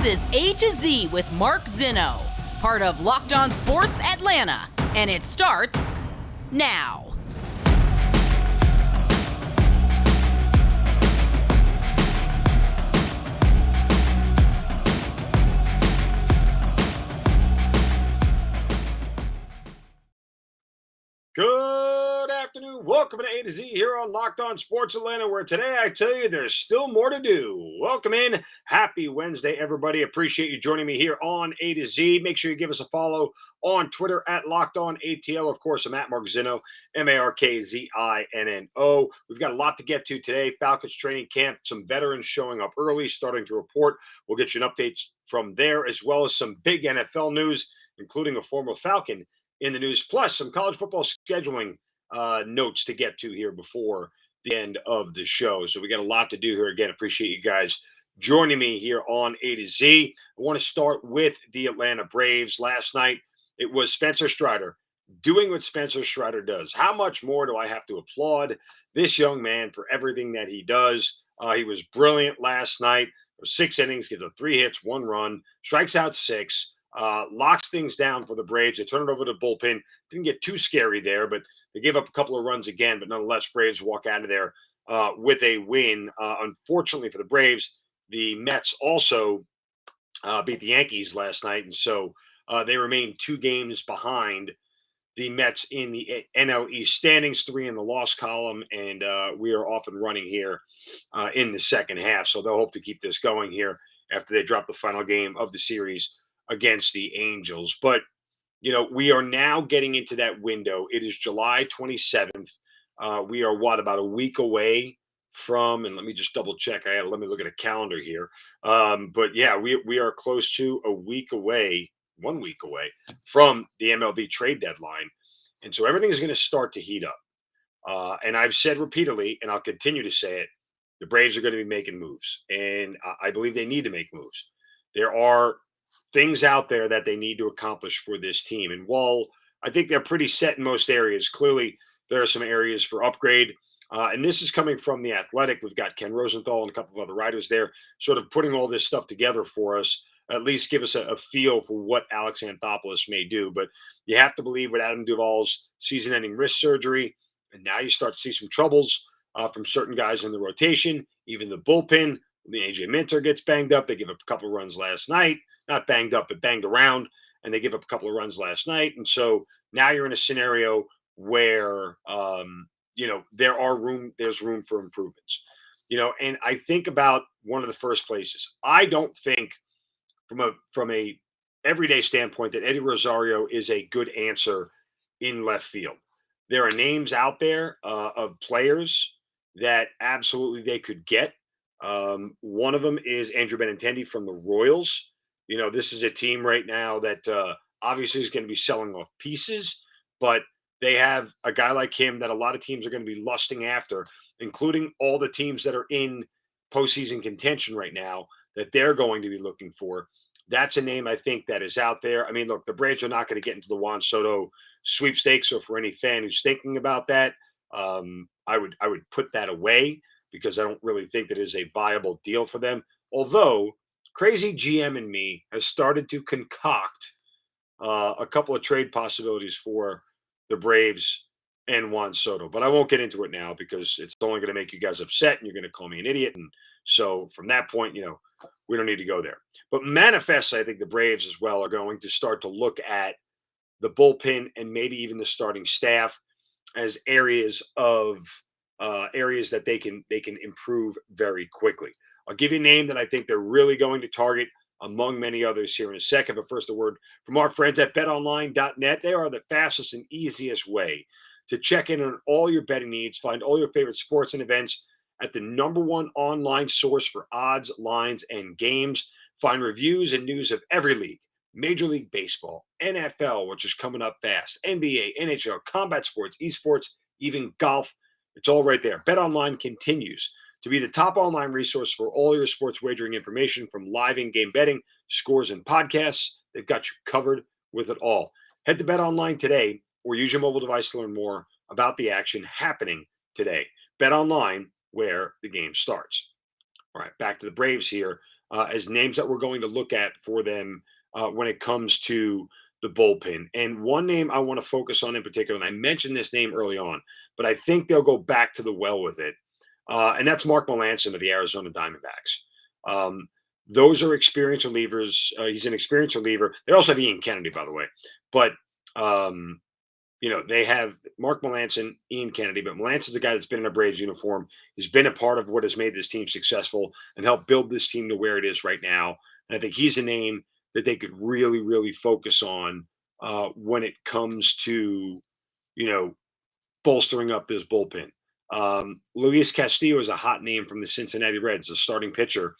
This is A to Z with Mark Zinno, part of Locked On Sports Atlanta, and it starts now. Good afternoon. Welcome to A to Z here on Locked On Sports Atlanta, where today I tell you there's still more to do. Welcome in. Happy Wednesday, everybody. Appreciate you joining me here on A to Z. Make sure you give us a follow on Twitter at Locked On ATL. Of course, I'm at Mark Zinno, MarkZinno. We've got a lot to get to today. Falcons training camp, some veterans showing up early, starting to report. We'll get you an update from there, as well as some big NFL news, including a former Falcon in the news, plus some college football scheduling notes to get to here before the end of the show. So we got a lot to do here. Again, appreciate you guys joining me here on A to Z. I want to start with the Atlanta Braves. Last night, it was Spencer Strider doing what Spencer Strider does. How much more do I have to applaud this young man for everything that he does? He was brilliant last night. 6 innings, gives up 3 hits, 1 run, strikes out 6. Locks things down for the Braves. They turn it over to the bullpen. Didn't get too scary there, but they gave up a couple of runs again. But nonetheless, Braves walk out of there with a win. Unfortunately for the Braves, the Mets also beat the Yankees last night, and so they remain 2 games behind the Mets in the NL East standings, 3 in the loss column, and we are off and running here in the second half. So they'll hope to keep this going here after they drop the final game of the series against the Angels. But, you know, we are now getting into that window. It is July 27th. We are, about a week away from, and let me just double check. Let me look at a calendar here. But yeah, we are close to a week away, 1 week away from the MLB trade deadline. And so everything is going to start to heat up. And I've said repeatedly, and I'll continue to say it, the Braves are going to be making moves. And I believe they need to make moves. There are things out there that they need to accomplish for this team. And while I think they're pretty set in most areas, clearly there are some areas for upgrade. And this is coming from The Athletic. We've got Ken Rosenthal and a couple of other writers there sort of putting all this stuff together for us, at least give us a feel for what Alex Anthopoulos may do. But you have to believe with Adam Duvall's season-ending wrist surgery, and now you start to see some troubles from certain guys in the rotation, even the bullpen. When AJ Minter gets banged up, they give up a couple of runs last night. Not banged up, but banged around, and they give up a couple of runs last night. And so now you're in a scenario where, there's room for improvements. And I think about one of the first places. I don't think from a everyday standpoint that Eddie Rosario is a good answer in left field. There are names out there of players that absolutely they could get. One of them is Andrew Benintendi from the Royals. This is a team right now that obviously is going to be selling off pieces, but they have a guy like him that a lot of teams are going to be lusting after, including all the teams that are in postseason contention right now that they're going to be looking for. That's a name I think that is out there. I mean, look, the Braves are not going to get into the Juan Soto sweepstakes. So for any fan who's thinking about that, I would put that away because I don't really think that is a viable deal for them. Although crazy GM in me has started to concoct a couple of trade possibilities for the Braves and Juan Soto. But I won't get into it now because it's only going to make you guys upset and you're going to call me an idiot. And so from that point, we don't need to go there. But manifests, I think the Braves as well are going to start to look at the bullpen and maybe even the starting staff as areas that they can improve very quickly. I'll give you a name that I think they're really going to target among many others here in a second. But first, a word from our friends at BetOnline.net. They are the fastest and easiest way to check in on all your betting needs. Find all your favorite sports and events at the #1 online source for odds, lines, and games. Find reviews and news of every league. Major League Baseball, NFL, which is coming up fast, NBA, NHL, combat sports, esports, even golf. It's all right there. BetOnline continues to be the top online resource for all your sports wagering information, from live in-game betting, scores, and podcasts. They've got you covered with it all. Head to BetOnline today or use your mobile device to learn more about the action happening today. BetOnline, where the game starts. All right, back to the Braves here. as names that we're going to look at for them when it comes to the bullpen. And one name I want to focus on in particular, and I mentioned this name early on, but I think they'll go back to the well with it. And that's Mark Mullanson of the Arizona Diamondbacks. Those are experienced relievers. He's an experienced reliever. They also have Ian Kennedy, by the way. But they have Mark Mullanson, Ian Kennedy, but Melanson's a guy that's been in a Braves uniform. He's been a part of what has made this team successful and helped build this team to where it is right now. And I think he's a name that they could really, really focus on when it comes to, bolstering up this bullpen. Luis Castillo is a hot name from the Cincinnati Reds, a starting pitcher.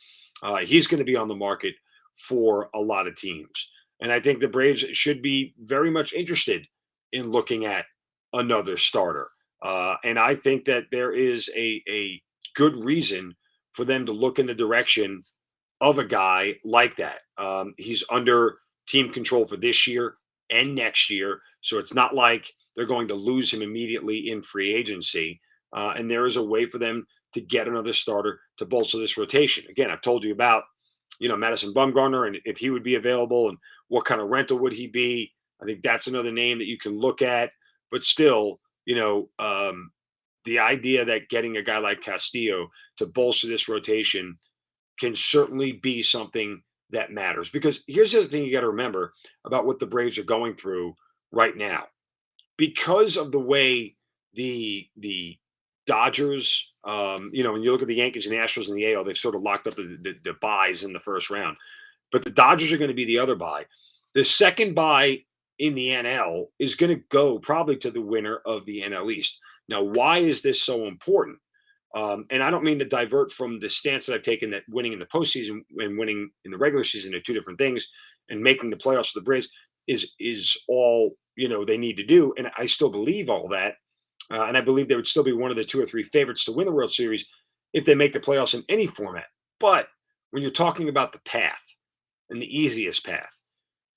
He's going to be on the market for a lot of teams. And I think the Braves should be very much interested in looking at another starter. And I think that there is a good reason for them to look in the direction of a guy like that. He's under team control for this year and next year. So it's not like they're going to lose him immediately in free agency. And there is a way for them to get another starter to bolster this rotation. Again, I've told you about, Madison Bumgarner and if he would be available and what kind of rental would he be. I think that's another name that you can look at. But still, the idea that getting a guy like Castillo to bolster this rotation can certainly be something that matters. Because here's the other thing you got to remember about what the Braves are going through right now. Because of the way the Dodgers, when you look at the Yankees and the Astros and the AL, they've sort of locked up the buys in the first round. But the Dodgers are going to be the other buy. The second buy in the NL is going to go probably to the winner of the NL East. Now, why is this so important? And I don't mean to divert from the stance that I've taken that winning in the postseason and winning in the regular season are two different things, and making the playoffs for the Braves is all they need to do. And I still believe all that, and I believe they would still be one of the 2 or 3 favorites to win the World Series if they make the playoffs in any format. But when you're talking about the path and the easiest path,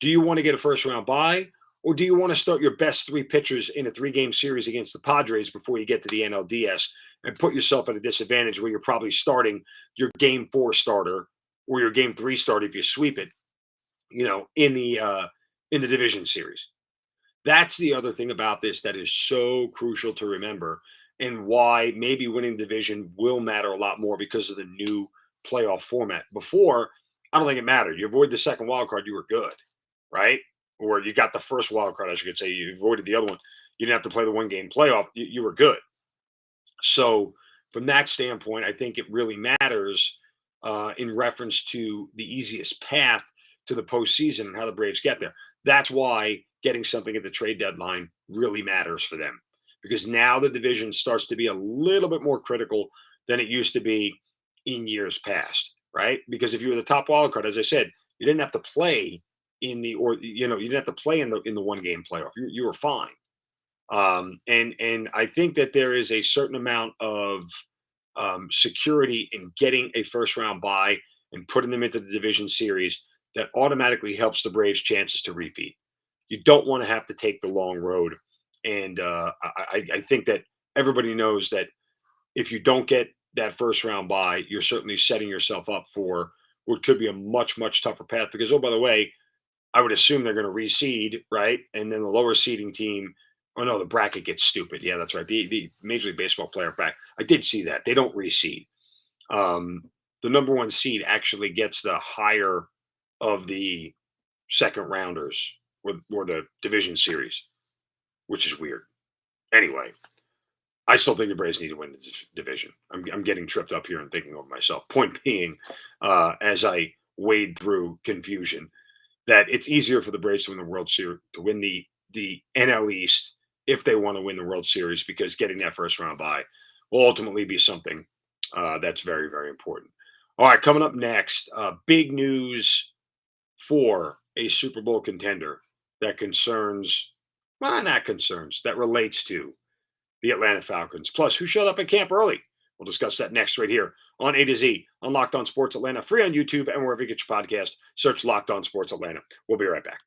do you want to get a first round bye? Or do you want to start your best 3 pitchers in a 3-game series against the Padres before you get to the NLDS and put yourself at a disadvantage where you're probably starting your game 4 starter or your game 3 starter if you sweep it, in the division series? That's the other thing about this that is so crucial to remember, and why maybe winning the division will matter a lot more because of the new playoff format. Before, I don't think it mattered. You avoid the second wild card, you were good, right? Or you got the first wild card, I should say. You avoided the other one. You didn't have to play the 1-game playoff. You were good. So from that standpoint, I think it really matters in reference to the easiest path to the postseason and how the Braves get there. That's why getting something at the trade deadline really matters for them, because now the division starts to be a little bit more critical than it used to be in years past, right? Because if you were the top wild card, as I said, you didn't have to play you didn't have to play in the 1-game playoff. You were fine. And I think that there is a certain amount of security in getting a first round bye and putting them into the division series that automatically helps the Braves' chances to repeat. You don't want to have to take the long road. And I think that everybody knows that if you don't get that first round bye, you're certainly setting yourself up for what could be a much, much tougher path. Because, oh, by the way, I would assume they're going to reseed, right? And then the lower seeding team, oh no, the bracket gets stupid. Yeah, that's right. The Major League Baseball player back. I did see that. They don't reseed. The number 1 seed actually gets the higher of the second rounders or the division series, which is weird. Anyway, I still think the Braves need to win the division. I'm getting tripped up here and thinking over myself. Point being, as I wade through confusion, that it's easier for the Braves to win the World Series, to win the NL East if they want to win the World Series, because getting that first round bye will ultimately be something that's very, very important. All right, coming up next, big news for a Super Bowl contender that that relates to the Atlanta Falcons. Plus, who showed up at camp early? We'll discuss that next right here on A to Z on Locked On Sports Atlanta, free on YouTube and wherever you get your podcast. Search Locked On Sports Atlanta. We'll be right back.